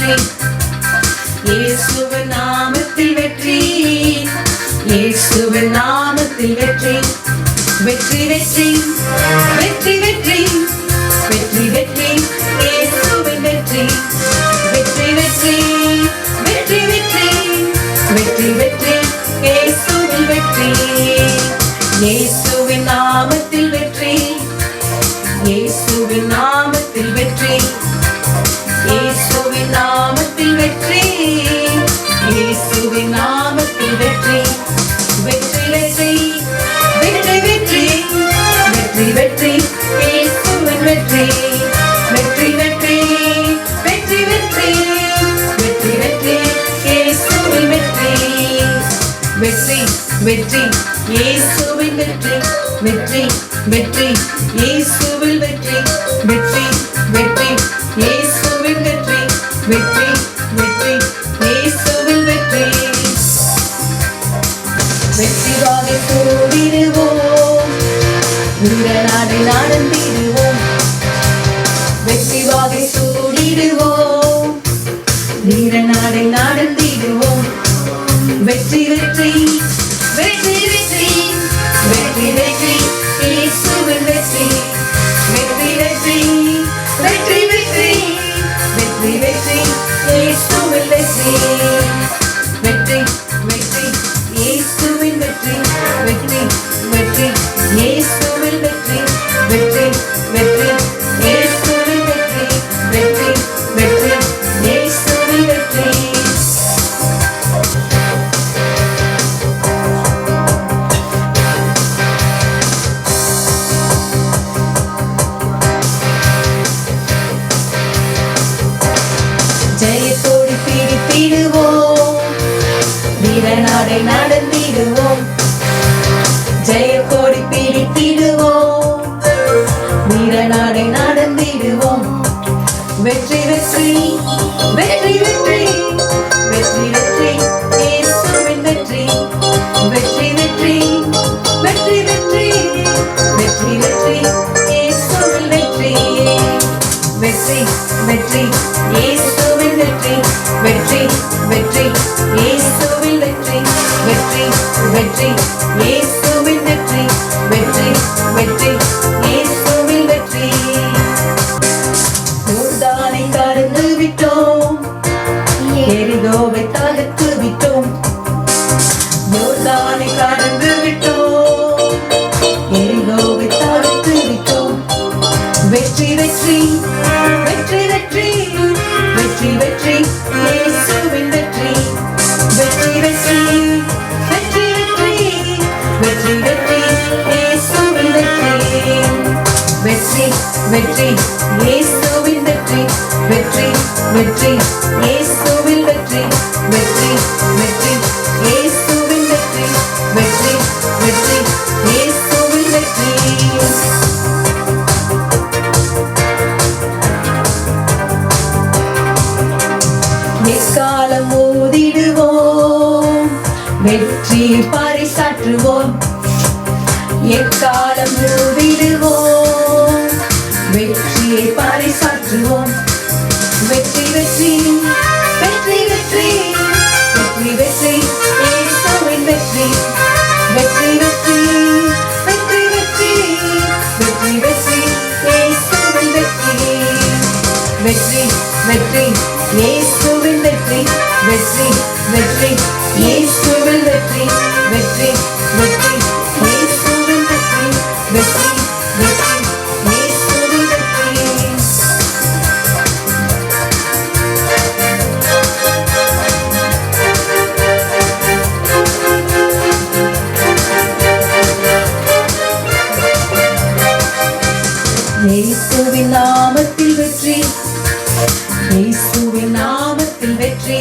வெற்றி, இயேசுவின் நாமத்தில் வெற்றி, இயேசுவின் நாமத்தில் வெற்றி, வெற்றி வெற்றி வெற்றி வெற்றி வெற்றி வெற்றி, இயேசுவின் வெற்றி, வெற்றி வெற்றி வெற்றி வெற்றி வெற்றி வெற்றி, இயேசுவின் வெற்றி, இயேசுவின் நாமத்தில் வெற்றி, இயேசுவின் நாமத்தில் வெற்றி, இயேசுவின் நாமத்தில் வெற்றி, இயேசுவின் நாமத்தில் வெற்றி, வெற்றி வெற்றி வெற்றி வெற்றி வெற்றி வெற்றி, இயேசுவின் வெற்றி, வெற்றி வெற்றி வெற்றி வெற்றி வெற்றி வெற்றி, இயேசுவின் வெற்றி, வெற்றி வெற்றி இயேசுவின் வெற்றி, வெற்றி வெற்றி இயேசுவின் வெற்றி, வெற்றி வெற்றி இயேசுவின் வெற்றி, வெற்றி வெற்றி இயேசுவின் வெற்றி, வெற்றி வாகை சூடிடுவோம், வீரநாடை நடந்திடுவோம், வெற்றி வாகை சூடிடுவோம், வீரநாடை நடந்திடுவோம், வெற்றி வெற்றி வெற்றி வெற்றி வெற்றி வெற்றி இயேசுவின் வெற்றி, வெற்றி வெற்றி வெற்றி வெற்றி வெற்றி வெற்றி இயேசுவின் வெற்றி, வெற்றி வெற்றி இயேசுவின் வெற்றி, வெற்றி வெற்றி இயேசுவின் வெற்றி, வெற்றி வெற்றி இயேசுவின் வெற்றி, வெற்றி வெற்றி இயேசுவின் வெற்றி, ஜெயத்தோடு பிடித்திடுவோம், வீரநாடை நடந்திடுவோம், ஜெயத்தோடு பிடித்திடுவோம், வீரநாடை நடந்திடுவோம், வெற்றி வெற்றி வெற்றி வெற்றி வெற்றி வெற்றி இயேசுவின் வெற்றி, வெற்றி வெற்றி வெற்றி வெற்றி வெற்றி வெற்றி இயேசுவின் வெற்றி, வெற்றி வெற்றி இயேசுவின் வெற்றி, வெற்றி வெற்றி இயேசுவின் வெற்றி, வெற்றி வெற்றி இயேசுவின் வெற்றி, வெற்றி வெற்றி இயேசுவின் வெற்றி, யோர்தானை கடந்து விட்டோம், எரிகோவை தகர்த்து விட்டோம், யோர்தானை கடந்து விட்டோம், எரிகோவை தகர்த்து விட்டோம், வெற்றி வெற்றி வெற்றி வெற்றி வெற்றி வெற்றி இயேசுவின் வெற்றி, வெற்றி வெற்றி வெற்றி வெற்றி வெற்றி வெற்றி இயேசுவின் வெற்றி, வெற்றி வெற்றி இயேசுவின் வெற்றி, வெற்றி வெற்றி இயேசுவின் வெற்றி, வெற்றி வெற்றி இயேசுவின் வெற்றி, வெற்றி வெற்றி இயேசுவின் வெற்றி, எக்காலம் ஊதிடுவோம், வெற்றி பரிசாற்றுவோம், எக்காலம் ஊதிடுவோம், வெற்றியை பரிசாற்றுவோம், வெற்றி வெற்றி வெற்றி வெற்றி வெற்றி வெற்றி இயேசுவின் வெற்றி, வெற்றி வெற்றி வெற்றி வெற்றி வெற்றி வெற்றி இயேசுவின் வெற்றி, வெற்றி வெற்றி இயேசுவின் வெற்றி, வெற்றி வெற்றி இயேசுவின் வெற்றி, வெற்றி வெற்றி இயேசுவின் வெற்றி, வெற்றி வெற்றி இயேசுவின் வெற்றி, இயேசுவின் நாமத்தில் வெற்றி, இயேசுவின் நாமத்தில் வெற்றி,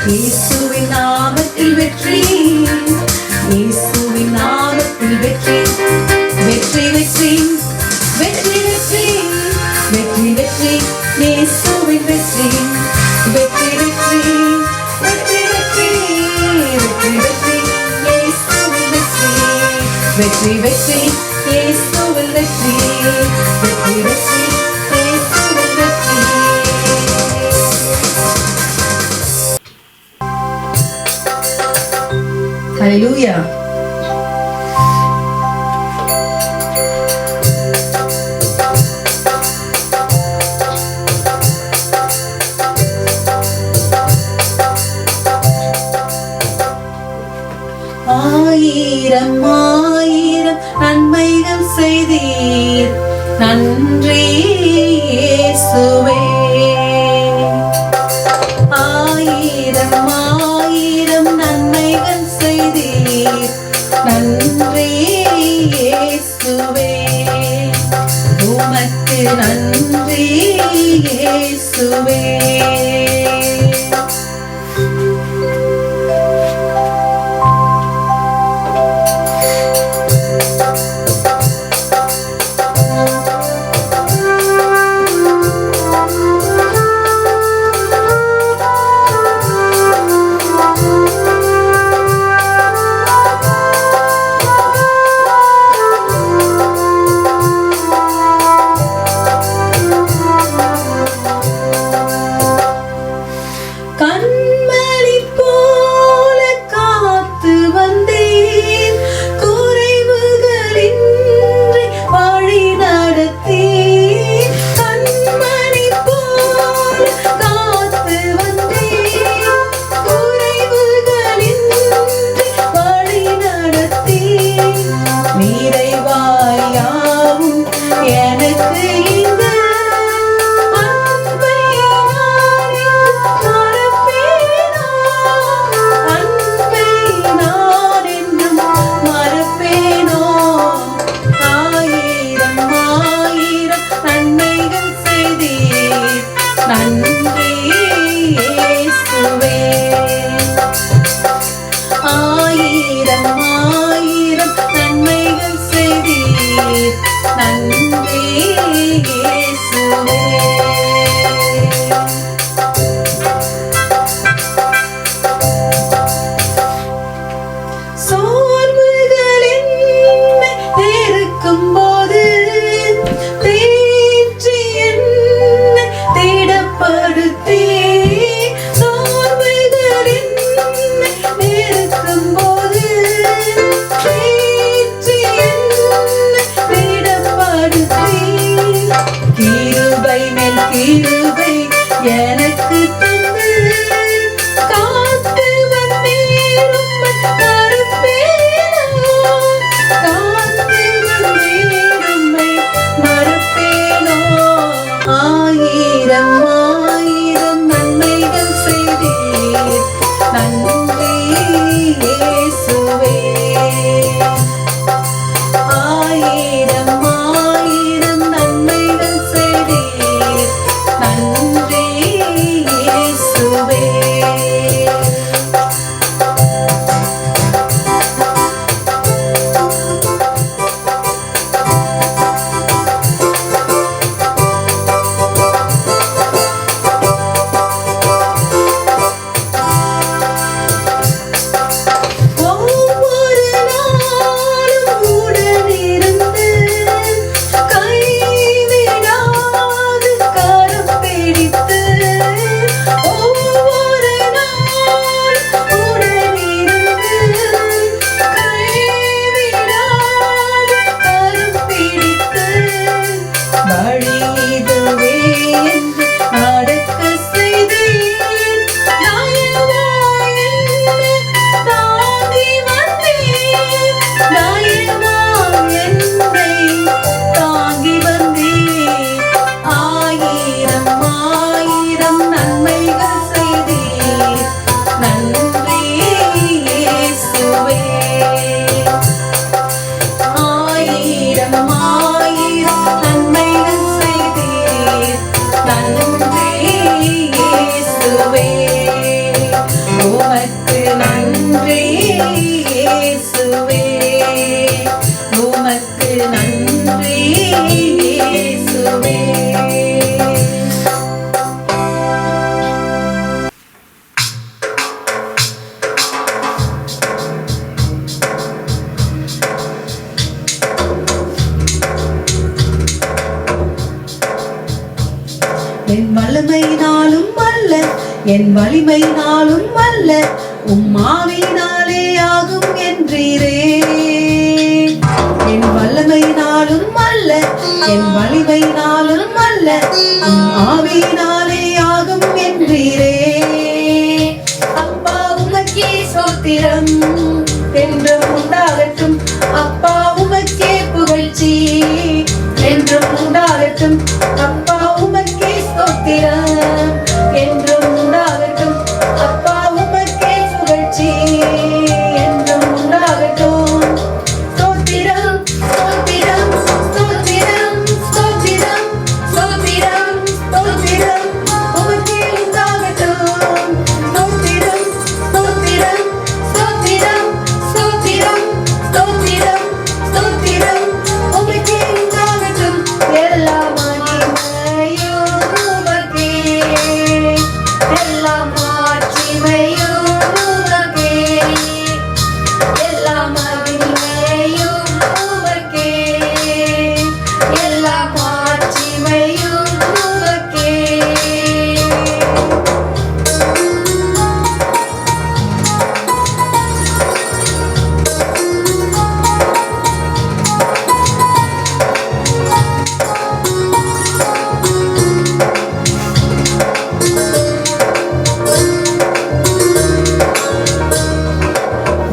இயேசுவின் நாமத்தில் வெற்றி, இயேசுவின் நாமத்தில் வெற்றி, வெற்றி வெற்றி வெற்றி வெற்றி வெற்றி வெற்றி இயேசுவின் வெற்றி, வெற்றி வெற்றி வெற்றி வெற்றி வெற்றி வெற்றி இயேசுவின் வெற்றி, வெற்றி வெற்றி இயேசுவின் வெற்றி, வெற்றி வெற்றி இயேசுவின் வெற்றி. ஹல்லேலூயா. ஆயிரம் ஆயிரம் நன்மைகள் செய்தீர், நன்றி இயேசுவே. ஆயிரம் ஆயிரம் நன்மைகள் செய்தீர், நன்றி இயேசுவே. உமக்கு நன்றி இயேசுவே. என் வலிமையினாலும் அல்ல உம்மாவினாலே ஆகும் என்றீரே. என் வல்லமையினாலும் அல்ல, என் வலிமையினாலும் அல்ல, ஆவியினாலே ஆகும் என்றீரே. அப்பா உமக்கே ஸ்தோத்திரம் என்றும் உண்டாகட்டும். அப்பா உமக்கே புகழ்ச்சி என்றும் உண்டாகட்டும். அப்பா உமக்கே ஸ்தோத்திரம் என்றும் உண்டாகட்டும். அப்பா உமக்கே புகழ்ச்சி என்றும் உண்டாகட்டும். ஸ்தோத்திரம் ஸ்தோத்திரம் ஸ்தோத்திரம் ஸ்தோத்திரம் ஸ்தோத்திரம் ஸ்தோத்திரம் உமக்கே உண்டாகட்டும். ஸ்தோத்திரம் ஸ்தோத்திரம் ஸ்தோத்திரம் ஸ்தோத்திரம் ஸ்தோத்திரம் ஸ்தோத்திரம் உமக்கே உண்டாகட்டும். எல்லா மகிமையும் உமக்கே, எல்லா மாட்சிமையும் உமக்கே, எல்லா மகிமையும் உமக்கே, எல்லா மாட்சிமையும் உமக்கே.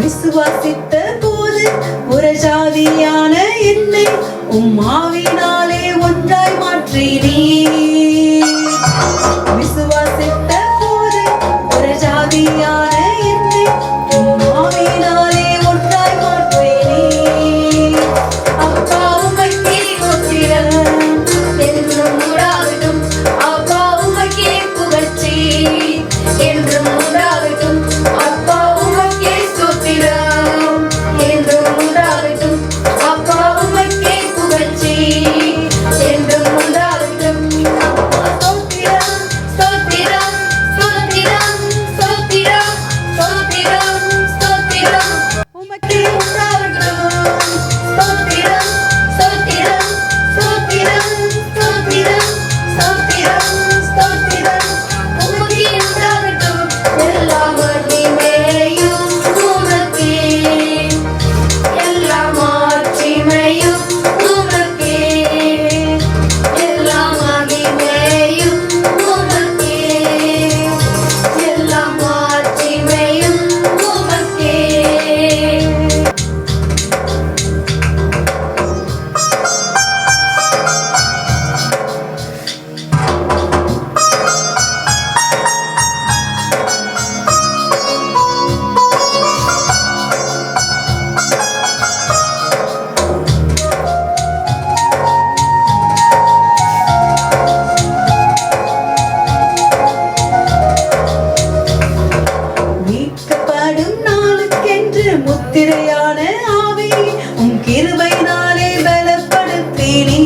விசுவாசித்த போது புறஜாதியான என்னை உம்மாவினாலே ஒன்றாய் மாற்றினீ. விசுவாசித்த போது புறஜாதியான என்னை உம்மாவினாலே ஒன்றாய் மாற்றினீ. அப்பா உமக்கே ஸ்தோத்திரம் என்றும் உண்டாகட்டும். அப்பா உமக்கே புகழ்ச்சி என்றும் உண்டாகட்டும். அப்பா உமக்கே ஸ்தோத்திரம் என்றும் உண்டாகட்டும். அப்பா உமக்கே புகழ்ச்சி என்றும் உண்டாகட்டும். ஸ்தோத்திரம் ஸ்தோத்திரம் ஸ்தோத்திரம் ஸ்தோத்திரம் ஸ்தோத்திரம் ஸ்தோத்திரம் உமக்கே உண்டாகட்டும். ஸ்தோத்திரம் ஸ்தோத்திரம் ஸ்தோத்திரம் ஸ்தோத்திரம் ஸ்தோத்திரம் ஸ்தோத்திரம் உமக்கே உண்டாகட்டும். எல்லா மகிமையும் உமக்கே, எல்லா மாட்சிமையும் உமக்கே, எல்லா மகிமையும் உமக்கே, எல்லா மாட்சிமையும் உமக்கே. மீட்கப்படும் நாளுக்கென்று முத்திரையான ஆவி உம் கிருபையினாலே பலப்படுத்தினீ.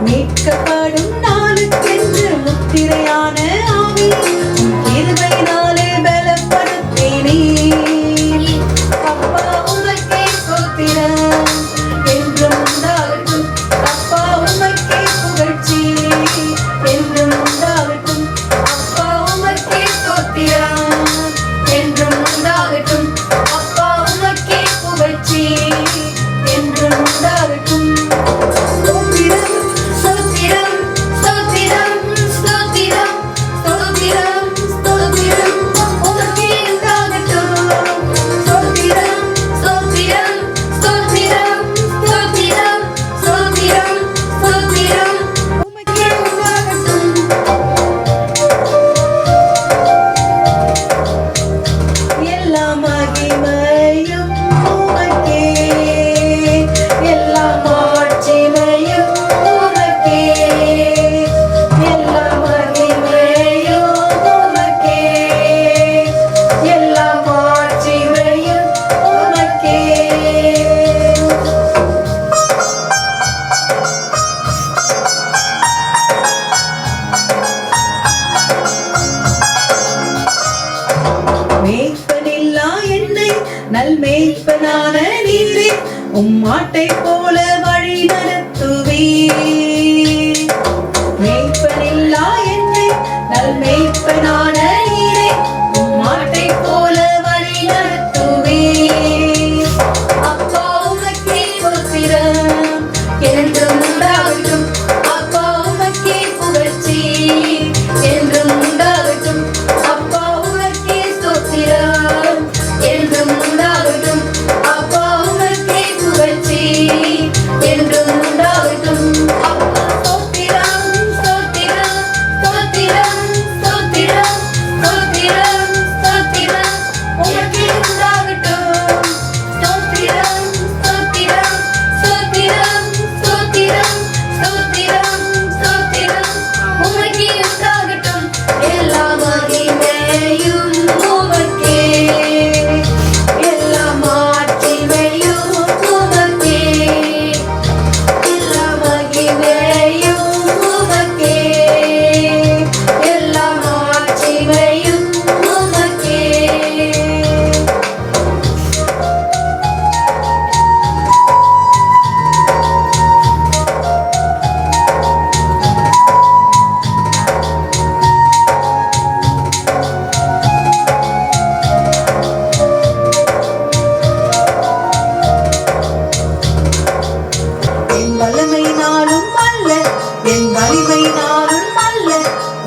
மீட்கப்படும் நாளுக்கென்று முத்திரையான ஆவி உம் கிருபையினாலே பலப்படுத்தினீ. அப்பா உமக்கே ஸ்தோத்திரம் என்றும் உண்டாகட்டும். அப்பா உமக்கே புகழ்ச்சி என்றும் உண்டாகட்டும். அப்பா உமக்கே ஸ்தோத்திரம் என்றும் உண்டாகட்டும். அப்பா உமக்கே புகழ்ச்சி என்றும் உண்டாகட்டும். ஸ்தோத்திரம் ஸ்தோத்திரம் ஸ்தோத்திரம் ஸ்தோத்திரம் ஸ்தோத்திரம் ஸ்தோத்திரம் உமக்கே உண்டாகட்டும். ஸ்தோத்திரம் ஸ்தோத்திரம் ஸ்தோத்திரம் ஸ்தோத்திரம் ஸ்தோத்திரம் ஸ்தோத்திரம் உமக்கே உண்டாகட்டும். எல்லா மகிமையும் உமக்கே, எல்லா மாட்சிமையும் உமக்கே, எல்லா மகிமையும் உமக்கே, எல்லா மாட்சிமையும் உமக்கே. மேய்ப்பனில்லா என்னை நல்மேய்ப்பனான நீரே உம்மாட்டை போல வழி நடத்துவீர். மேய்ப்பனில்லா என்னை நல்மேய்ப்பனான நீரே உம்மாட்டை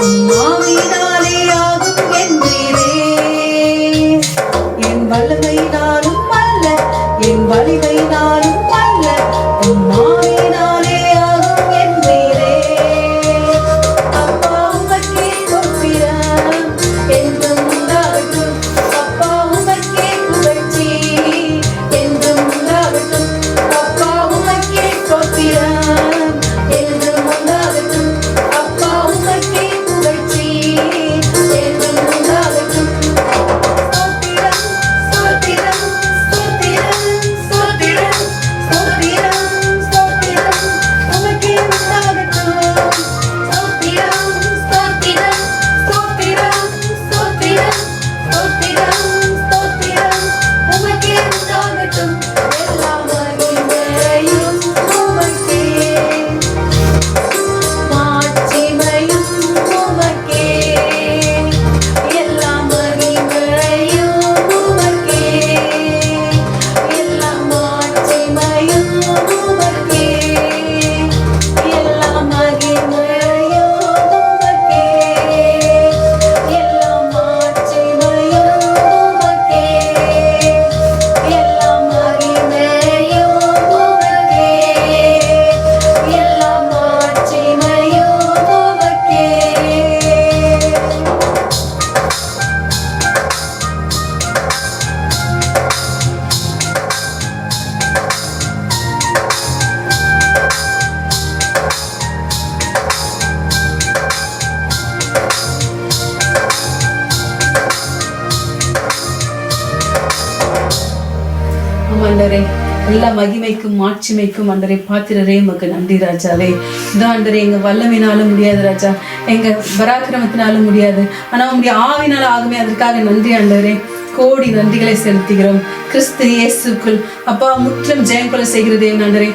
உம்மாவினாலே ஆகும் என்றீரே. என் வல்லமையினாலும் அல்ல, என் வலிமையினாலும் அல்ல, உம்மாவினாலே ஆகும் என்றீரே. அப்பா உமக்கே ஸ்தோத்திரம் என்றும் உண்டாகட்டும். அப்பா உமக்கே புகழ்ச்சி என்றும் உண்டாகட்டும். அப்பா உமக்கே ஸ்தோத்திரம் என்றும் உண்டாகட்டும். அப்பா உமக்கே புகழ்ச்சி என்றும் உண்டாகட்டும். ஸ்தோத்திரம் ஸ்தோத்திரம் ஸ்தோத்திரம் ஸ்தோத்திரம் ஸ்தோத்திரம் ஸ்தோத்திரம் உமக்கே உண்டாகட்டும். ஸ்தோத்திரம் ஸ்தோத்திரம் ஸ்தோத்திரம் ஸ்தோத்திரம் ஸ்தோத்திரம் ஸ்தோத்திரம் உமக்கே உண்டாகட்டும். எல்லா மகிமையும் உமக்கே, மாட்சிமையும் உமக்கே. எல்லா மகிமையும் உமக்கே, எல்லா மாட்சிமையும் உமக்கே. எல்லா மகிமையும் உமக்கே, எல்லா மாட்சிமையும் உமக்கே. எல்லா மகிமையும் உமக்கே, எல்லா மாட்சிமையும் உமக்கே. ஆண்டவரே, எல்லா மகிமைக்கும் மாட்சிமைக்கும் ஆண்டவரே பாத்திரரே உமக்கு நன்றி ராஜாவே. இதான் ஆண்டவரே, எங்க வல்லமையினாலும் முடியாது ராஜா, எங்க பராக்கிரமத்தினாலும் முடியாது, ஆனா உங்களுடைய ஆவினால ஆகுமே. அதற்காக நன்றி ஆண்டவரே, கோடி நன்றிகளை செலுத்துகிறோம். கிறிஸ்து இயேசுக்குள் அப்பா முற்றிலும் ஜெயம் கொள்ள செய்கிற தேவன் ஆண்டவரே.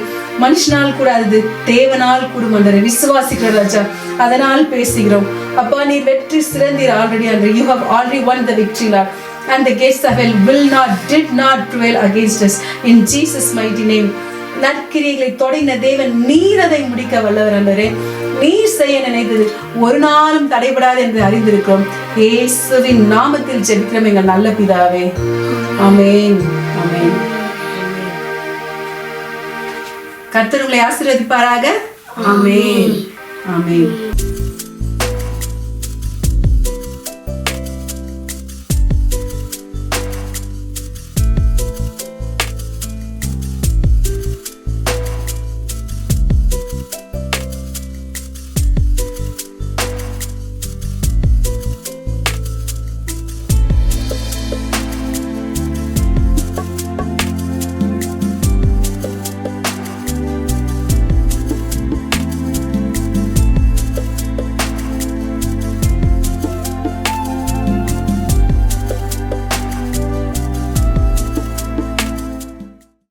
மனுஷனால் கூடாது, தேவனால் கூடும் ஆண்டவரே. விசுவாசிக்கிறோம் ராஜா, அதனால் பேசுகிறோம். அப்பா நீர் வெற்றி சிறந்தீர் ஆல்ரெடி ஆண்டவரே. You have already won the victory, Lord. And the gates of hell did not prevail against us. In Jesus' mighty name. நற்கிரியைகளை தொடங்கின தேவன் நீர் அதை முடிக்க வல்லவர் ஆண்டவரே. நீர் செய்ய நினைத்தது ஒரு நாளும் தடைபடாது என்று அறிந்திருக்கிறோம். இயேசுவின் நாமத்தில் ஜெபிக்கிறோம் எங்கள் நல்ல பிதாவே. ஆமென். ஆமென். கர்த்தர் உங்களை ஆசீர்வதிப்பாராக. ஆமென். ஆமென்.